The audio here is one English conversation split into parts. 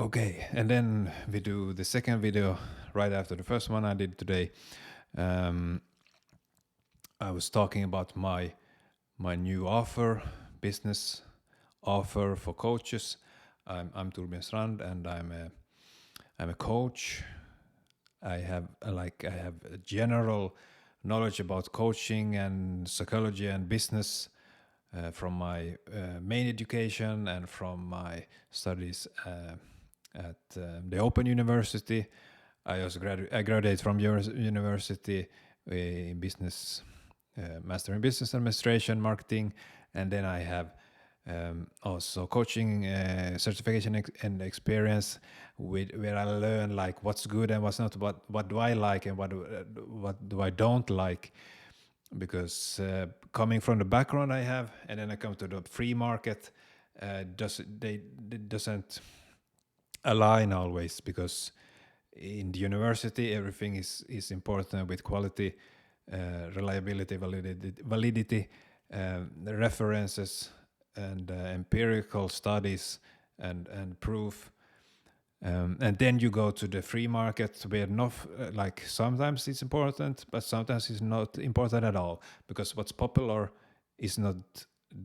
Okay, and then we do the second video right after the first one I did today. I was talking about my new offer, business offer for coaches. I'm Torbjörn Strand, and I'm a coach. I have a general knowledge about coaching and psychology and business from my main education and from my studies at the Open University. I also graduated from university in business, master in business administration, marketing, and then I have also coaching certification and experience where I learn like what's good and what's not, what do I like and what do I don't like, because coming from the background I have, and then I come to the free market, doesn't align always, because in the university everything is important with quality, reliability, validity, the references, and empirical studies and proof. And then you go to the free market where not like sometimes it's important, but sometimes it's not important at all, because what's popular is not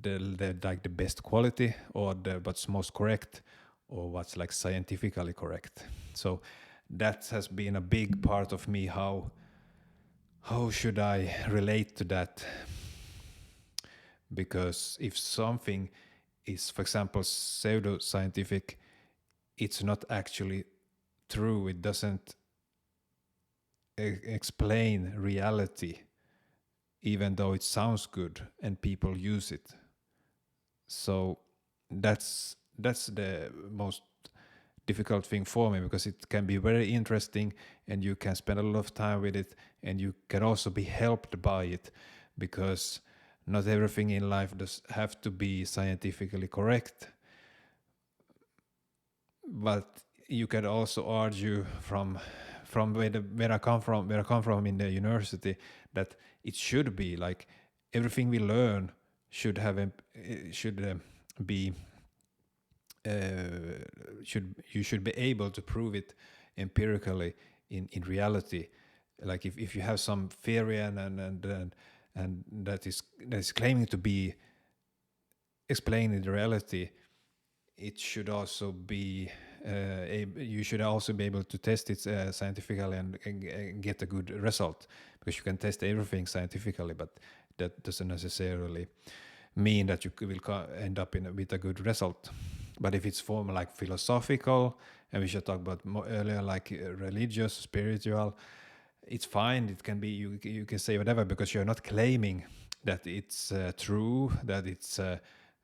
the best quality or what's most correct or what's like scientifically correct. So that has been a big part of me. How should I relate to that? Because if something is, for example, pseudoscientific, it's not actually true. It doesn't explain reality, even though it sounds good and people use it. So that's the most difficult thing for me, because it can be very interesting and you can spend a lot of time with it, and you can also be helped by it, because not everything in life does have to be scientifically correct. But you can also argue from where I come from in the university, that it should be like everything we learn should be you should be able to prove it empirically in reality. Like if you have some theory and that is claiming to be explained in reality, it should also be you should also be able to test it scientifically and get a good result, because you can test everything scientifically, but that doesn't necessarily mean that you will end up with a good result. But if it's form like philosophical, and we should talk about earlier like religious, spiritual, it's fine. It can be, you can say whatever, because you're not claiming that it's true, that it's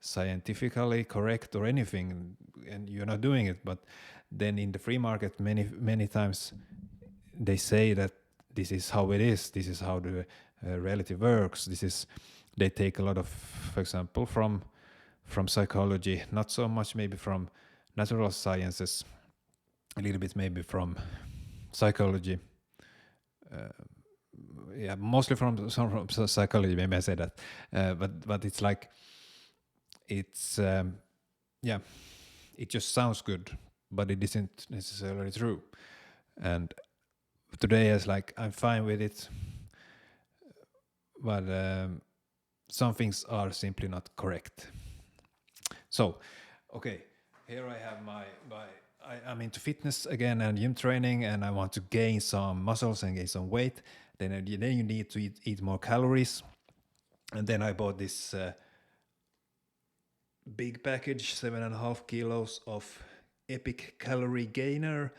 scientifically correct or anything, and you're not doing it. But then in the free market, many times they say that this is how it is, this is how the reality works. They take a lot of, for example, from psychology, not so much maybe from natural sciences, a little bit maybe from psychology, mostly from psychology, maybe I say that, but it's like it's it just sounds good, but it isn't necessarily true. And today is like I'm fine with it, but some things are simply not correct. So, okay, here I have I'm into fitness again and gym training, and I want to gain some muscles and gain some weight. Then you need to eat more calories, and then I bought this big package, 7.5 kilos of Epic Calorie Gainer,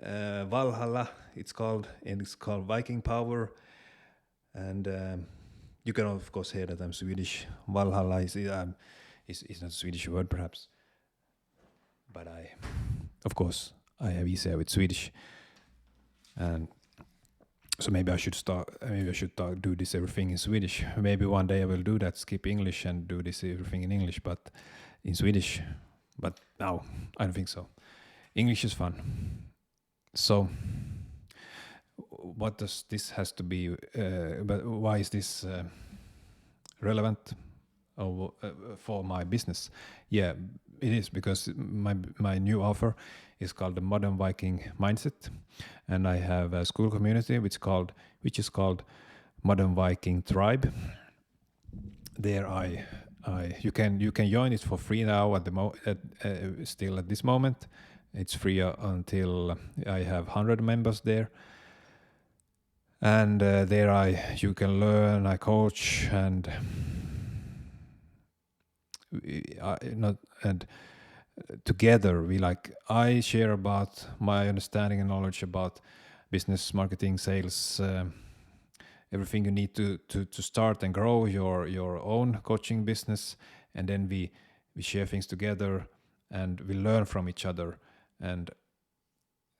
Valhalla. It's called Viking Power, and you can of course hear that I'm Swedish. Valhalla is not a Swedish word, perhaps, but of course, I have easier with Swedish, and so maybe I should do this everything in Swedish. Maybe one day I will do that, skip English and do this everything in English, but in Swedish. But no, I don't think so. English is fun. So, what does this has to be? But why is this relevant? for my business. Yeah, it is, because my new offer is called the Modern Viking Mindset, and I have a school community which is called Modern Viking Tribe. There you can join it for free now still at this moment. It's free until I have 100 members there, and there you can learn, I coach, and not and together I share about my understanding and knowledge about business, marketing, sales, everything you need to start and grow your own coaching business, and then we share things together, and we learn from each other, and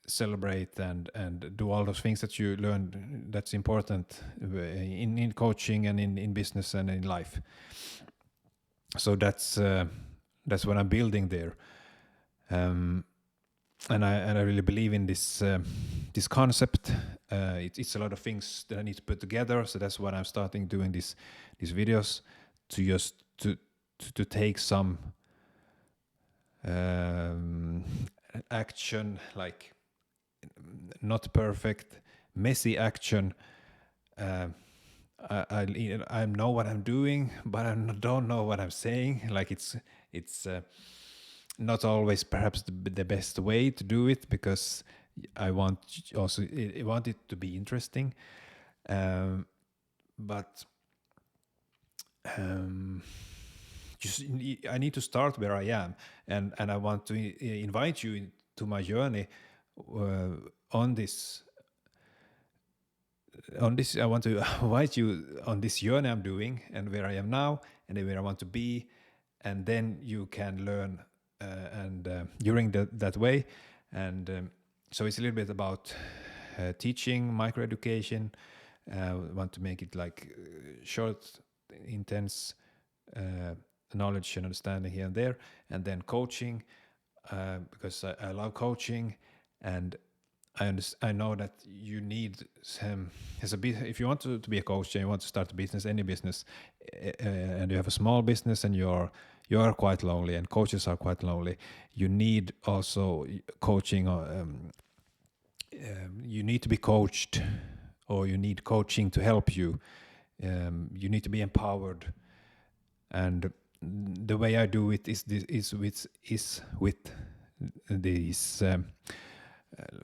celebrate and do all those things that you learned that's important in coaching and in business and in life. So that's what I'm building there. And I really believe in this concept. It's a lot of things that I need to put together. So that's why I'm starting doing these videos, to just to take some action, like not perfect, messy action. I know what I'm doing, but I don't know what I'm saying. Like it's not always perhaps the best way to do it, because I want it to be interesting, but just I need to start where I am, and I want to invite you to my journey on this. I want to invite you on this journey I'm doing, and where I am now, and where I want to be, and then you can learn and during that way. And so it's a little bit about teaching, microeducation. Want to make it like short, intense knowledge and understanding here and there, and then coaching, because I love coaching, and I know that you need if you want to be a coach and you want to start a business, any business, and you have a small business and you are quite lonely, and coaches are quite lonely, you need also coaching. You need to be coached, or you need coaching to help you. You need to be empowered, and the way I do it is with this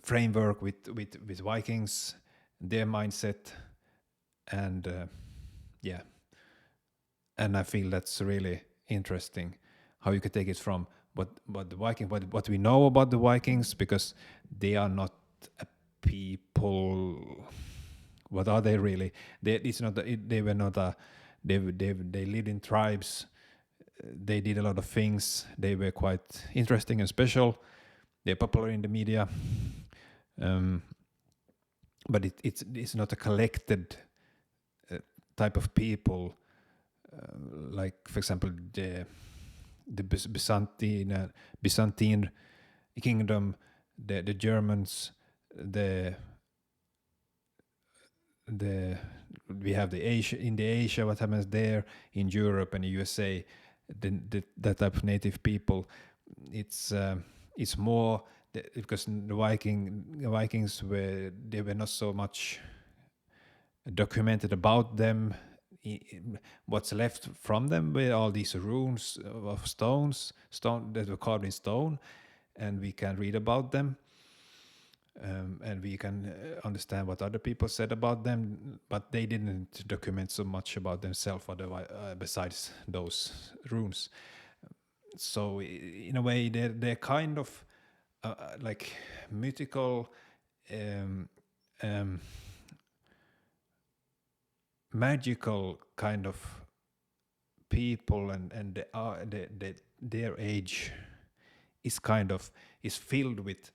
framework with Vikings, their mindset, and yeah, and I feel that's really interesting how you could take it from what we know about the Vikings, because they are not a people. What are they really? They were not a. They lived in tribes. They did a lot of things. They were quite interesting and special. They're popular in the media, but it's not a collected type of people, like, for example, the Byzantine kingdom, the Germans, we have the Asia, what happens there, in Europe and the USA, that type of native people. It's more because the Vikings were not so much documented about them. What's left from them were all these runes of stone that were carved in stone, and we can read about them, and we can understand what other people said about them, but they didn't document so much about themselves besides those runes. So in a way, they're kind of like mythical, magical kind of people, and their age is filled with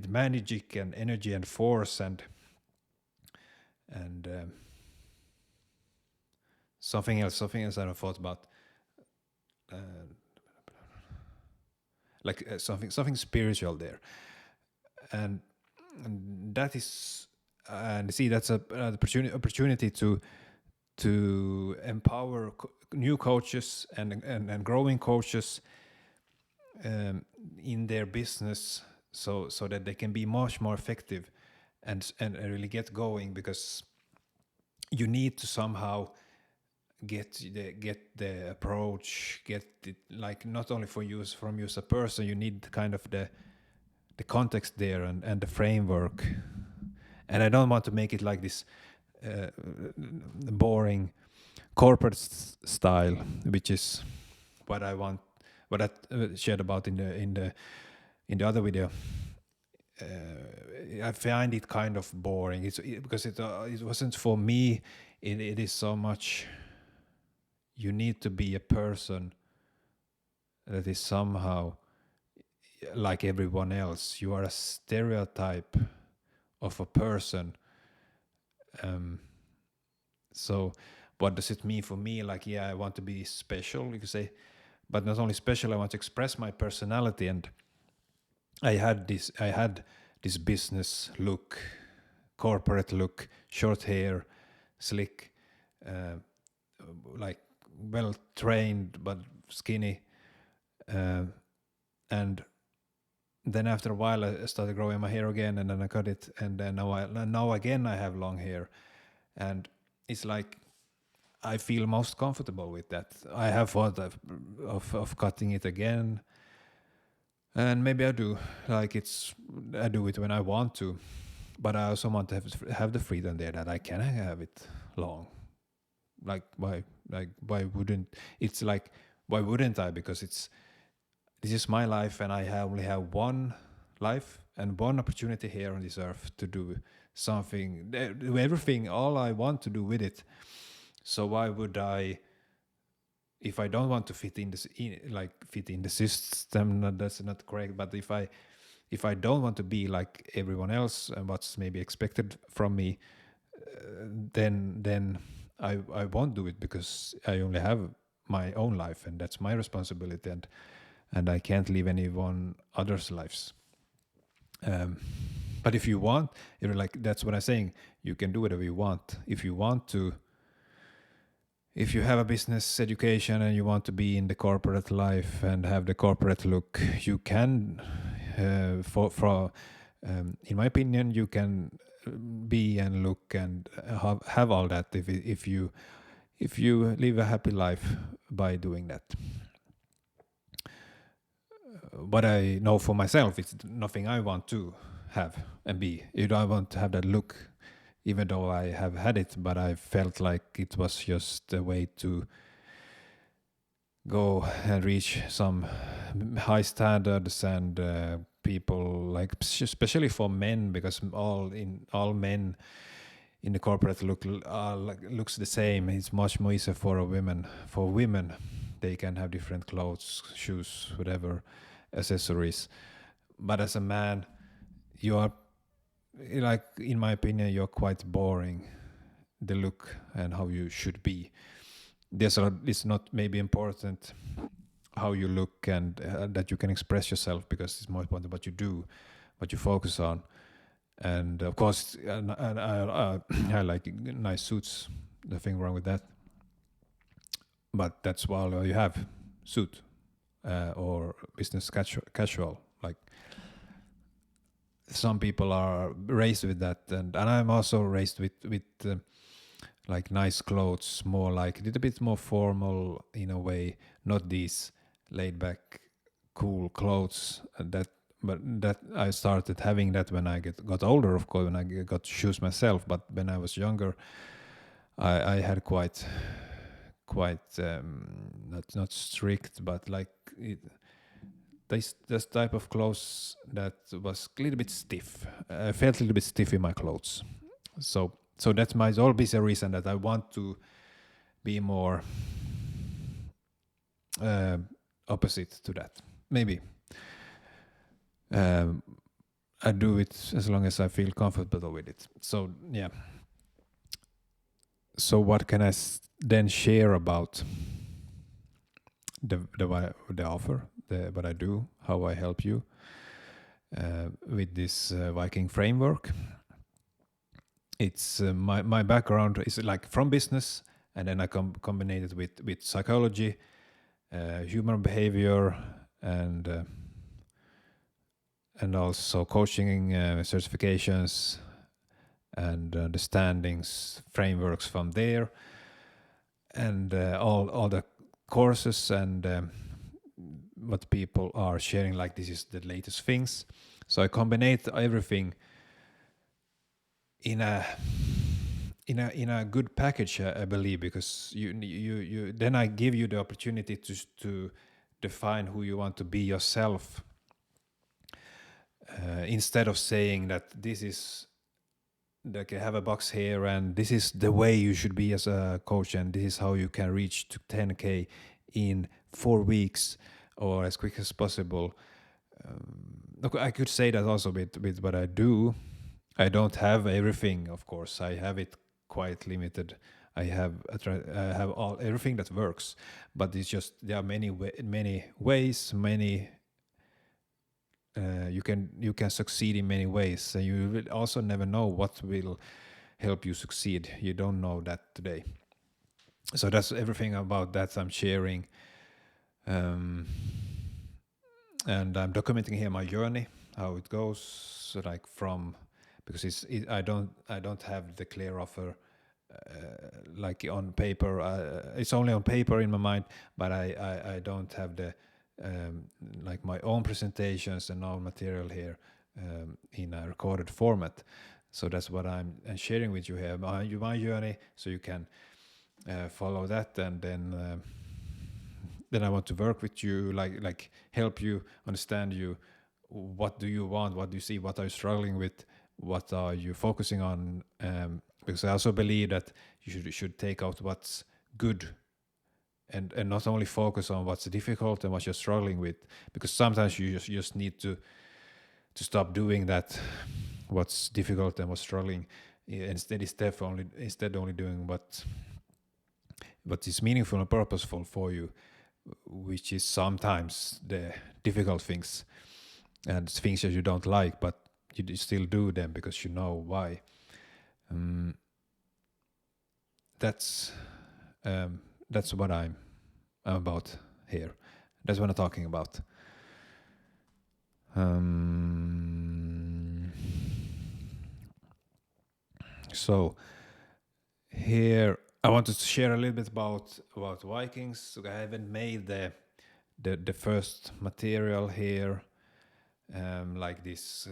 magic and energy and force and something else I don't thought about, like something spiritual there, and that is, and see, that's an opportunity to to empower new coaches and growing coaches in their business, so that they can be much more effective and really get going, because you need to somehow get the approach, get it, like, not only for use from you as a person. You need kind of the context there and the framework. And I don't want to make it like this boring corporate style, which is what I want, what I shared about in the other video. I find it kind of boring. Because it wasn't for me. It is so much. You need to be a person that is somehow like everyone else. You are a stereotype of a person. So what does it mean for me? Like, yeah, I want to be special, you could say, but not only special, I want to express my personality. And I had this business look, corporate look, short hair, slick, like well trained but skinny, and then after a while I started growing my hair again, and then I cut it, and then now again I have long hair, and it's like I feel most comfortable with that. I have thought of cutting it again, and maybe I do. Like, I do it when I want to, but I also want to have the freedom there that I can have it long. Like, why wouldn't? It's like, why wouldn't I? Because this is my life, and I only have one life and one opportunity here on this earth to do something, do everything, all I want to do with it. So why would I, if I don't want to fit in the system? That's not correct. But if I don't want to be like everyone else and what's maybe expected from me, then I won't do it, because I only have my own life, and that's my responsibility, and I can't live anyone other's lives. But if you want, like, that's what I'm saying. You can do whatever you want. If you want to, if you have a business education and you want to be in the corporate life and have the corporate look, you can. In my opinion, you can be and look and have all that if you live a happy life by doing that. What I know for myself, it's nothing I want to have and be. I want to have that look, even though I have had it, but I felt like it was just a way to go and reach some high standards, and people, like, especially for men, because all men in the corporate looks the same. It's much more easier for women. They can have different clothes, shoes, whatever, accessories. But as a man, you are, like, in my opinion, you're quite boring, the look and how you should be. It's not maybe important how you look, and that you can express yourself, because it's more important what you do, what you focus on. And of course, I like nice suits. Nothing wrong with that. But that's all you have, suit, or business casual. Like, some people are raised with that, and I'm also raised with like nice clothes, more like a little bit more formal in a way, not these laid back cool clothes. But that I started having that when I got older, of course, when I got to choose myself. But when I was younger, I had quite not strict, but like this type of clothes that was a little bit stiff. I felt a little bit stiff in my clothes. So that might all be the reason that I want to be more opposite to that. Maybe. I do it as long as I feel comfortable with it. So yeah. So what can I then share about the offer, what I do, how I help you with this Viking framework? It's my background is like from business and then I combine it with psychology, human behavior, and also coaching certifications and understandings, frameworks from there, and all the courses and what people are sharing, like this is the latest things. So I combine everything in a good package, I believe, because you then I give you the opportunity to define who you want to be yourself, instead of saying that this is like I have a box here and this is the way you should be as a coach and this is how you can reach to 10k in 4 weeks or as quick as possible. Look, I could say that also with what I do. I don't have everything, of course. I have it quite limited. I have all everything that works, but it's just there are many ways, many. You can succeed in many ways, and you will also never know what will help you succeed. You don't know that today. So that's everything about that I'm sharing. And I'm documenting here my journey, how it goes, so like from, because I don't have the clear offer like on paper. It's only on paper in my mind, but I don't have the like my own presentations and all material here in a recorded format. So that's what I'm sharing with you here, my journey, so you can follow that, and then I want to work with you, like help you understand you. What do you want? What do you see? What are you struggling with? What are you focusing on? Because I also believe that you should take out what's good, and not only focus on what's difficult and what you're struggling with. Because sometimes you just need to stop doing that, what's difficult and what's struggling. Instead only doing what is meaningful and purposeful for you, which is sometimes the difficult things and things that you don't like, but you still do them because you know why. That's what I'm about here. That's what I'm talking about. So here I wanted to share a little bit about Vikings. I haven't made the first material here, like these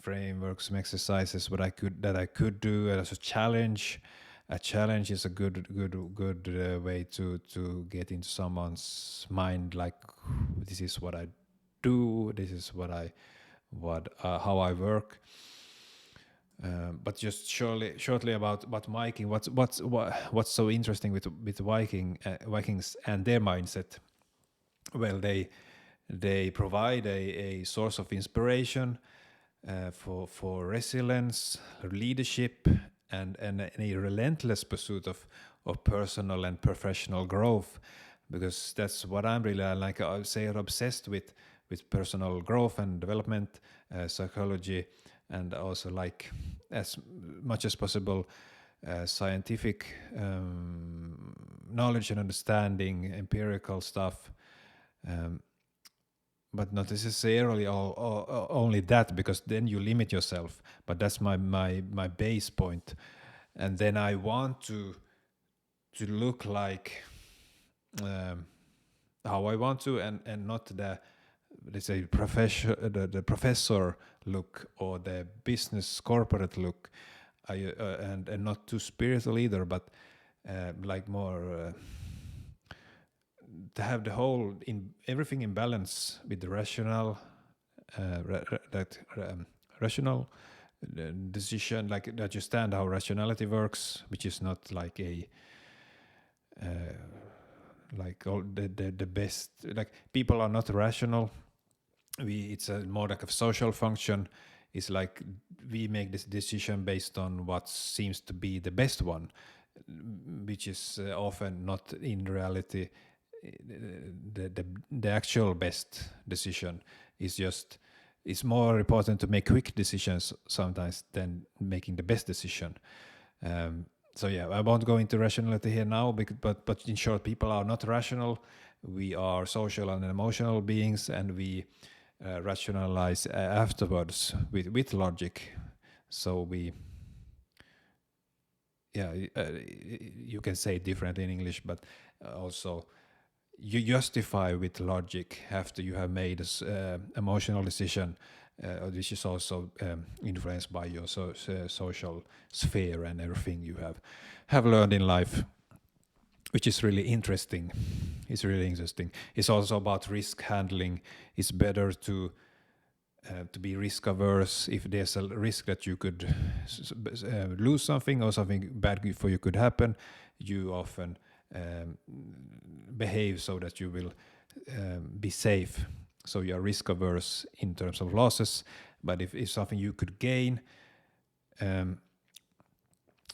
frameworks, some exercises, what I could do as a challenge. A challenge is a good way to get into someone's mind. Like, this is what I do. This is how I work. But just shortly about Viking. What's so interesting with Vikings and their mindset? Well, they provide a source of inspiration for resilience, leadership, and a relentless pursuit of personal and professional growth. Because that's what I'm really, like I would say, obsessed with personal growth and development, psychology, and also, like, as much as possible, scientific knowledge and understanding, empirical stuff, but not necessarily only that, because then you limit yourself. But that's my base point, and then I want to look like how I want to, and not the, let's say, the professor look or the business corporate look, and not too spiritual either, but like more to have the whole in everything in balance with the rational, rational decision, like that you understand how rationality works, which is not like a like all the best, like people are not rational. It's a more like a social function. It's like we make this decision based on what seems to be the best one, which is often not in reality the actual best decision. Is just, it's more important to make quick decisions sometimes than making the best decision. So yeah, I won't go into rationality here now, but in short, people are not rational. We are social and emotional beings, and we rationalize afterwards with logic. So we, yeah, you can say it differently in English, but also you justify with logic after you have made an emotional decision, which is also influenced by your social sphere and everything you have learned in life, which is really interesting. It's really interesting. It's also about risk handling. It's better to be risk averse if there's a risk that you could lose something or something bad for you could happen. You often um, behave so that you will be safe. So you are risk averse in terms of losses. But if it's something you could gain, um,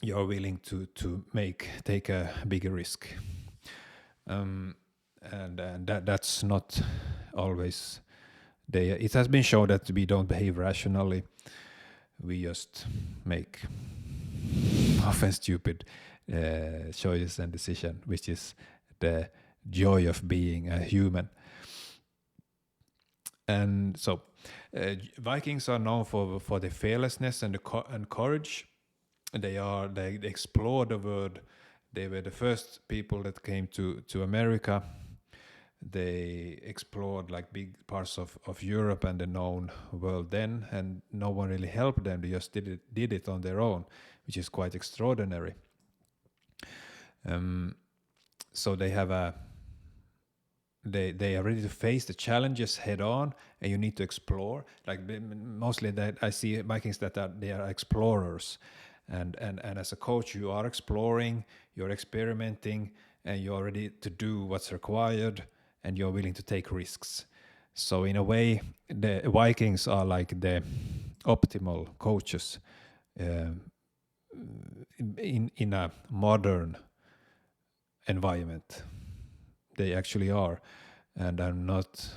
you are willing to take a bigger risk. And that's not always. It has been shown that we don't behave rationally. We just make often stupid choices and decisions, which is the joy of being a human. And so, Vikings are known for their fearlessness and and courage. They explore the world. They were the first people that came to America. They explored like big parts of Europe and the known world then, and no one really helped them. They just did it on their own, which is quite extraordinary. So they are ready to face the challenges head on, and you need to explore. Like mostly that I see Vikings they are explorers, and as a coach you are exploring, you're experimenting, and you're ready to do what's required, and you're willing to take risks. So in a way, the Vikings are like the optimal coaches in a modern environment. They actually are, and I'm not.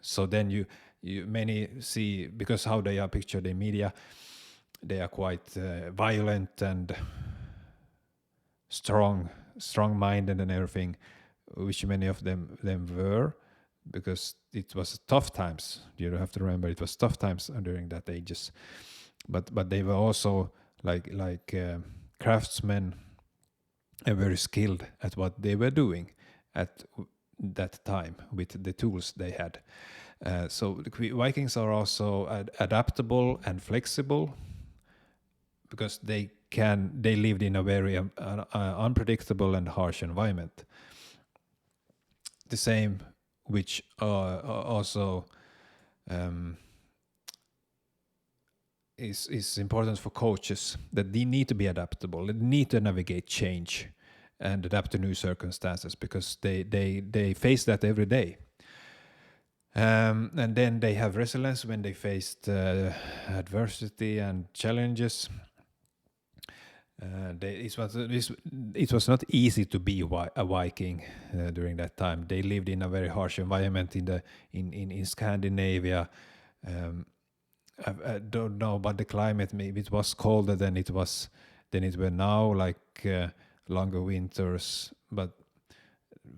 So then you many see, because how they are pictured in media, they are quite violent and strong-minded and everything, which many of them were, because it was tough times. You have to remember it was tough times during that ages, but they were also like craftsmen and very skilled at what they were doing at that time with the tools they had. So the Vikings are also adaptable and flexible, because they lived in a very unpredictable and harsh environment. The same, which also is important for coaches, that they need to be adaptable. They need to navigate change and adapt to new circumstances, because they face that every day. And then they have resilience when they faced adversity and challenges. It was not easy to be a Viking during that time. They lived in a very harsh environment in Scandinavia. I don't know about the climate. Maybe it was colder than it were now, like longer winters. But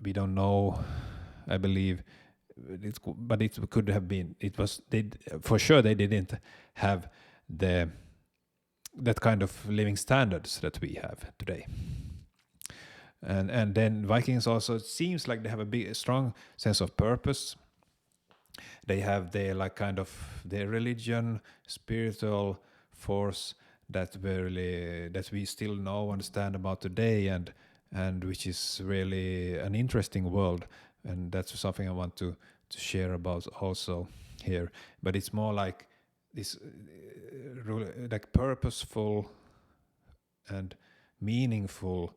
we don't know. I believe but it could have been. It was for sure they didn't have that kind of living standards that we have today. And then Vikings also, it seems like they have a strong sense of purpose. They have their like kind of their religion, spiritual force that we still know, understand about today, and which is really an interesting world, and that's something I want to share about also here. But it's more like this like purposeful and meaningful,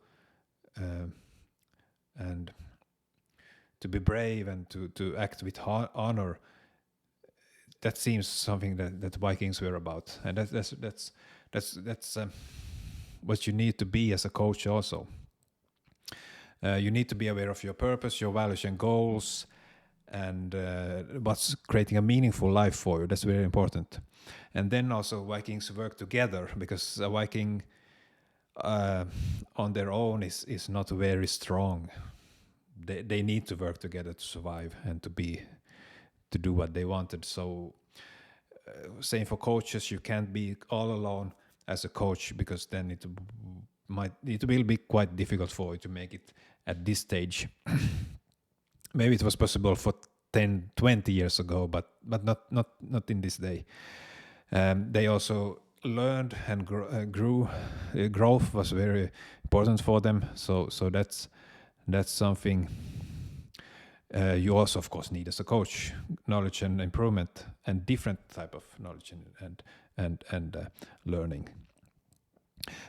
and to be brave and to act with honor. That seems something that Vikings were about, and that's what you need to be as a coach also. You need to be aware of your purpose, your values and goals, and what's creating a meaningful life for you. That's very important. And then also Vikings work together, because a Viking uh, on their own is not very strong. They need to work together to survive and to do what they wanted. So same for coaches, you can't be all alone as a coach, because then it will be quite difficult for you to make it at this stage. Maybe it was possible for 10, 20 years ago, but not in this day. They also learned and grew. Growth was very important for them. So that's something you also, of course, need as a coach: knowledge and improvement, and different type of knowledge and learning.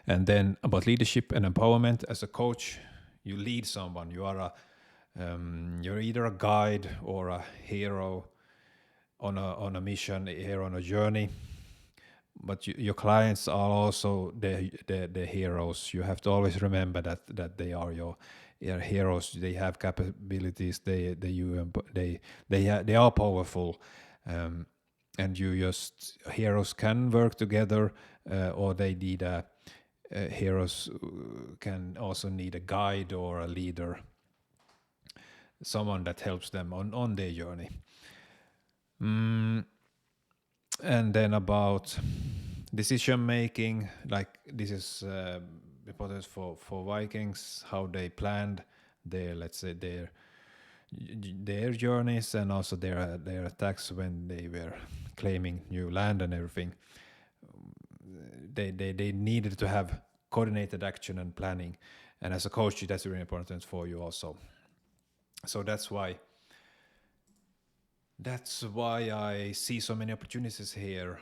And then about leadership and empowerment, as a coach, you lead someone. You're either a guide or a hero on a mission, here on a journey. But your clients are also the heroes. You have to always remember that they are your heroes. They have capabilities. They are powerful, and heroes can work together, or they need heroes can also need a guide or a leader, someone that helps them on their journey. And then about decision making, like this is important for Vikings, how they planned their, let's say, their journeys, and also their attacks when they were claiming new land and everything. They needed to have coordinated action and planning, and as a coach, that's really important for you also. So that's why I see so many opportunities here,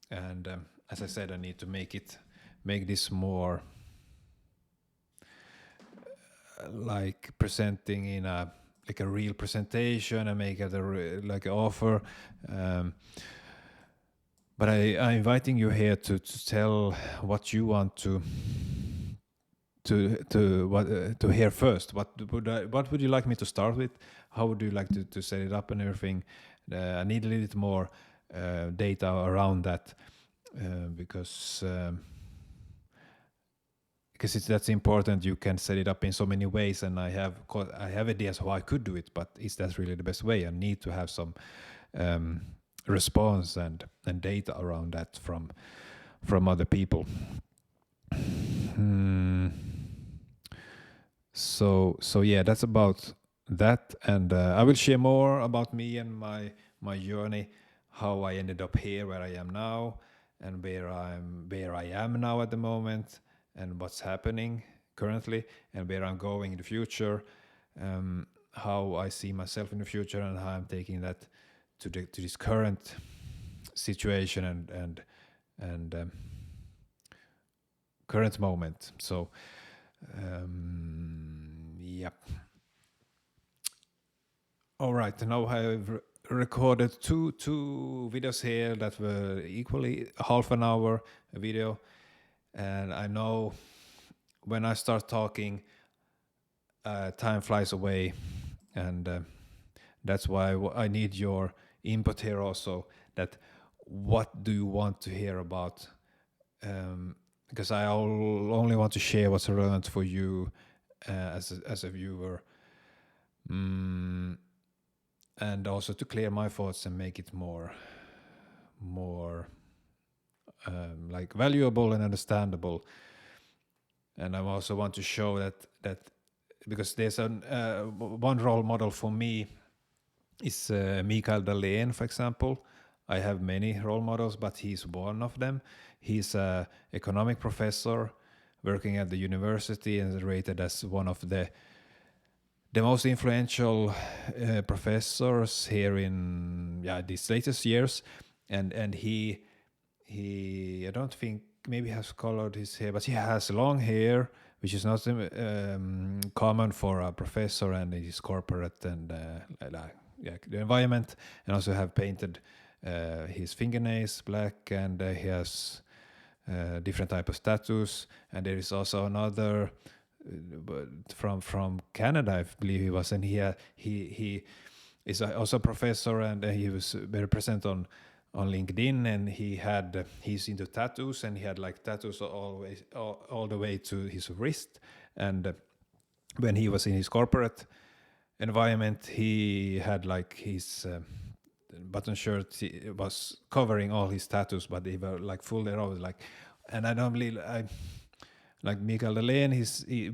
and as I said, I need to make this more like presenting in a real presentation, and make it like an offer. But I'm inviting you here to tell what you want to hear first. What would you like me to start with? How would you like to set it up and everything? I need a little bit more data around that, because that's important. You can set it up in so many ways, and I have ideas how I could do it, but is that really the best way? I need to have some response and data around that from other people. So yeah, that's about that, and I will share more about me and my journey, how I ended up here where I am now, and where I am now at the moment, and what's happening currently, and where I'm going in the future, how I see myself in the future, and how I'm taking that to this current situation and current moment. So yep. All right, now I've recorded two videos here that were equally half an hour video, and I know when I start talking, time flies away, and that's why I need your input here also. That what do you want to hear about? Because I only want to share what's relevant for you as a viewer, and also to clear my thoughts and make it more like valuable and understandable. And I also want to show that because there's one role model for me is Mikael Dahlén, for example. I have many role models, but he's one of them. He's an economic professor working at the university and rated as one of the most influential professors here in these latest years. And he I don't think, maybe has colored his hair, but he has long hair, which is not common for a professor, and he's corporate and the environment, and also have painted his fingernails black, and he has different type of tattoos. And there is also another from Canada, I believe he was, and he is also a professor, and he was very present on on LinkedIn, and he's into tattoos, and he had like tattoos all the way to his wrist. And when he was in his corporate environment, he had like his button shirt was covering all his tattoos, but they were like fully around, like. And I don't believe I like Mikael Dahlén.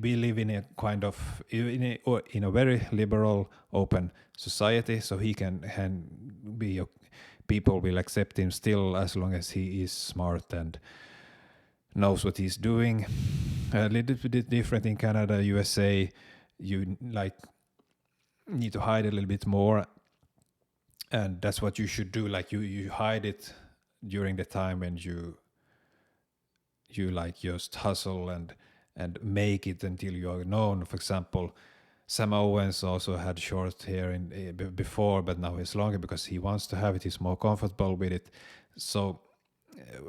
We live in a kind of in a very liberal, open society, so he can be people will accept him still as long as he is smart and knows what he's doing. A little bit different in Canada, USA. You like need to hide a little bit more, and that's what you should do. Like you hide it during the time when you like just hustle and make it until you are known. For example, Sam Owens also had short hair before, but now it's longer because he wants to have it. He's more comfortable with it. So,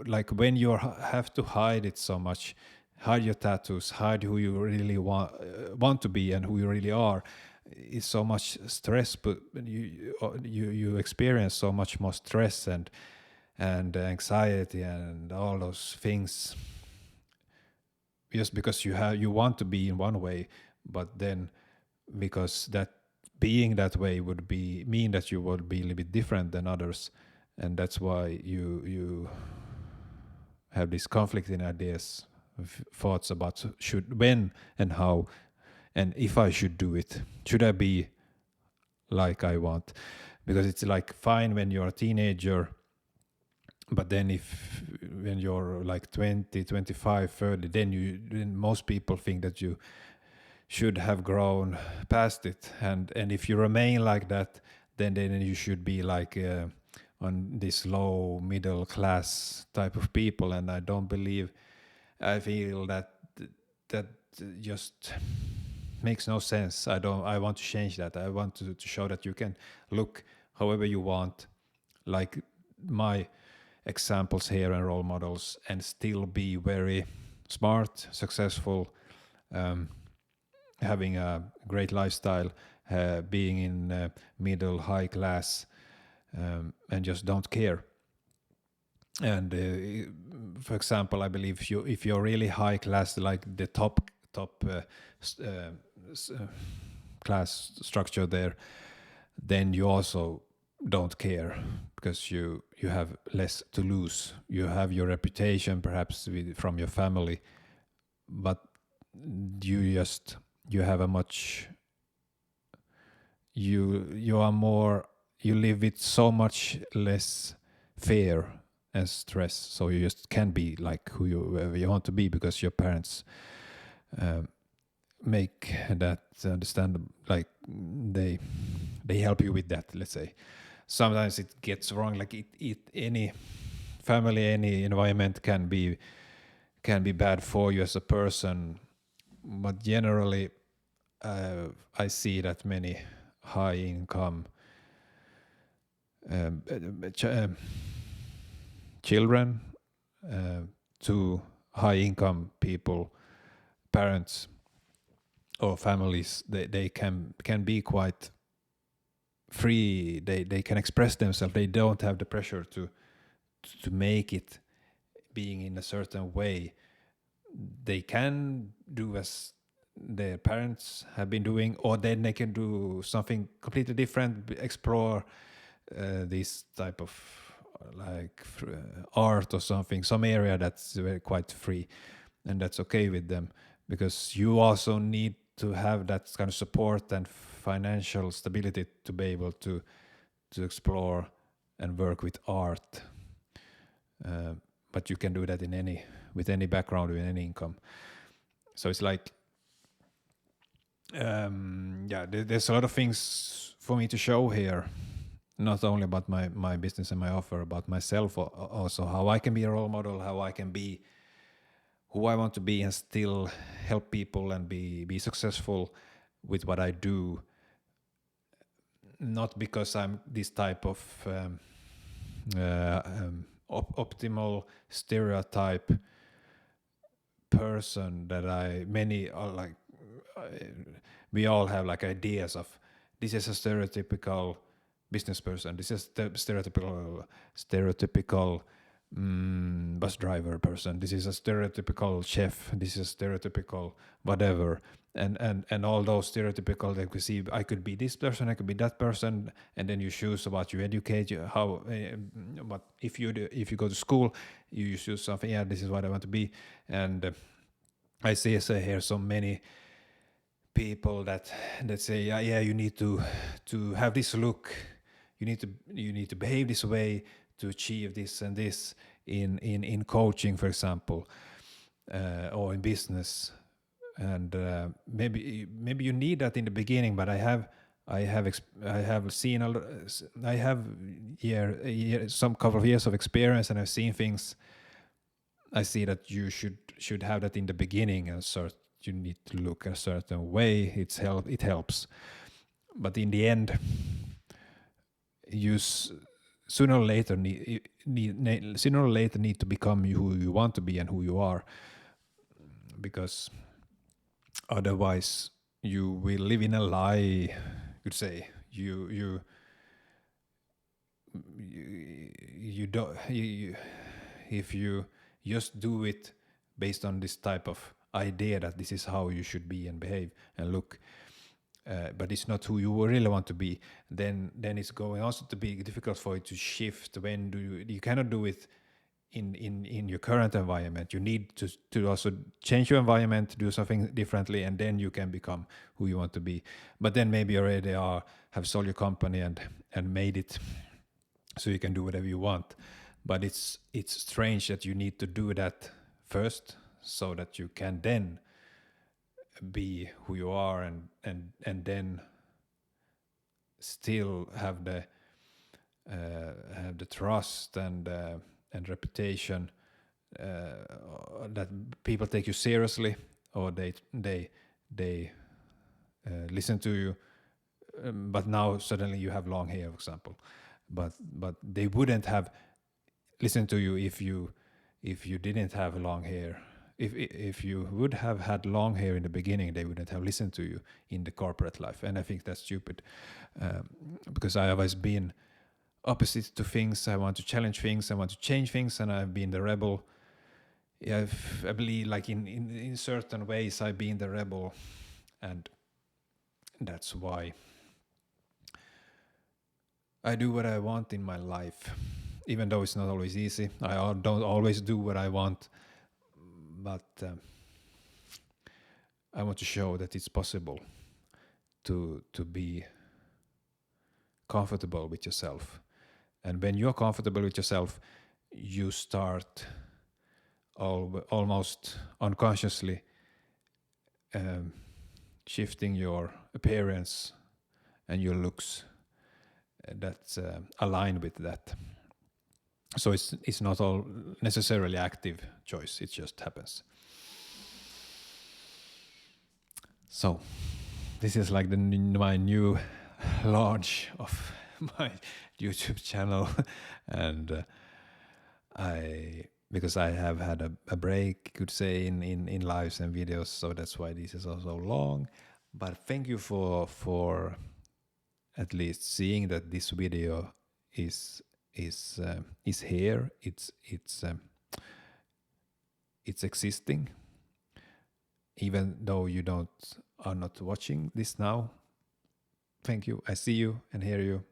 like when you have to hide it so much, hide your tattoos, hide who you really want to be and who you really are, it's so much stress. But you experience so much more stress and anxiety and all those things just because you want to be in one way, but then because that being that way would mean that you would be a little bit different than others, and that's why you have this conflict in ideas, thoughts about when and how, and if I should do it, should I be like I want, because it's like fine when you're a teenager, but then when you're like 20, 25, 30, then most people think that you should have grown past it, and if you remain like that, then you should be like on this low middle class type of people, and I feel that just makes no sense. I want to change that. I want to show that you can look however you want, like my examples here and role models, and still be very smart, successful, having a great lifestyle, being in middle high class, and just don't care. And for example, I believe if you're really high class, like the top class structure there, then you also don't care because you have less to lose. You have your reputation perhaps from your family, but you have a much you are more, you live with so much less fear and stress, so you just can be like whoever you want to be because your parents make that understandable, like they help you with that, let's say. Sometimes it gets wrong, like any family, any environment can be bad for you as a person, but generally I see that many high income children to high income people, parents or families, they can be quite free. They can express themselves. They don't have the pressure to make it being in a certain way. They can do as their parents have been doing, or then they can do something completely different, explore this type of art or something, some area that's very quite free, and that's okay with them, because you also need to have that kind of support and financial stability to be able to explore and work with art. But you can do that with any background, with any income. So it's like, there's a lot of things for me to show here, not only about my business and my offer, about myself also, how I can be a role model, how I can be who I want to be and still help people and be successful with what I do. Not because I'm this type of optimal stereotype person that many are like, we all have like ideas of this is a stereotypical business person. This is the stereotypical bus driver person. This is a stereotypical chef. This is stereotypical whatever. And all those stereotypical, like we see, I could be this person, I could be that person, and then you choose what you educate. How, but if you go to school, you choose something. Yeah, this is what I want to be. And I see here so many people that say, yeah, you need to have this look, you need to behave this way to achieve this and this in coaching, for example, or in business. And maybe you need that in the beginning, but I have seen some couple of years of experience, and I've seen things. I see that you should have that in the beginning, and you need to look a certain way. It helps, but in the end, you sooner or later need to become who you want to be and who you are, because otherwise you will live in a lie. You could say you don't if you just do it based on this type of idea that this is how you should be and behave and look, but it's not who you really want to be, then it's going also to be difficult for you to shift. When you cannot do it in your current environment. You need to also change your environment, do something differently, and then you can become who you want to be. But then maybe you already have sold your company and made it so you can do whatever you want. But it's strange that you need to do that first so that you can then be who you are, and then still have the trust and reputation, that people take you seriously, or they listen to you. But now suddenly you have long hair, for example, but they wouldn't have listened to you if you didn't have long hair. If you would have had long hair in the beginning, they wouldn't have listened to you in the corporate life. And I think that's stupid, because I have always been opposite to things. I want to challenge things, I want to change things, and I've been the rebel. Yeah, I believe, like in certain ways, I've been the rebel, and that's why I do what I want in my life, even though it's not always easy. I don't always do what I want, but I want to show that it's possible to be comfortable with yourself. And when you're comfortable with yourself, you start almost unconsciously shifting your appearance and your looks that's aligned with that. So it's not all necessarily active choice, it just happens. So this is like my new launch of my YouTube channel, and because I have had a break, you could say, in lives and videos, so that's why this is also long. But thank you for at least seeing that this video is here. It's existing, even though you are not watching this now. Thank you. I see you and hear you,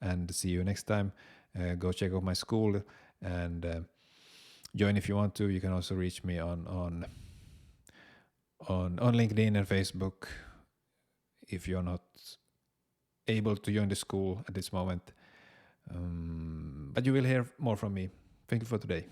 and see you next time. Go check out my school and join if you want to. You can also reach me on LinkedIn and Facebook if you're not able to join the school at this moment. But you will hear more from me. Thank you for today.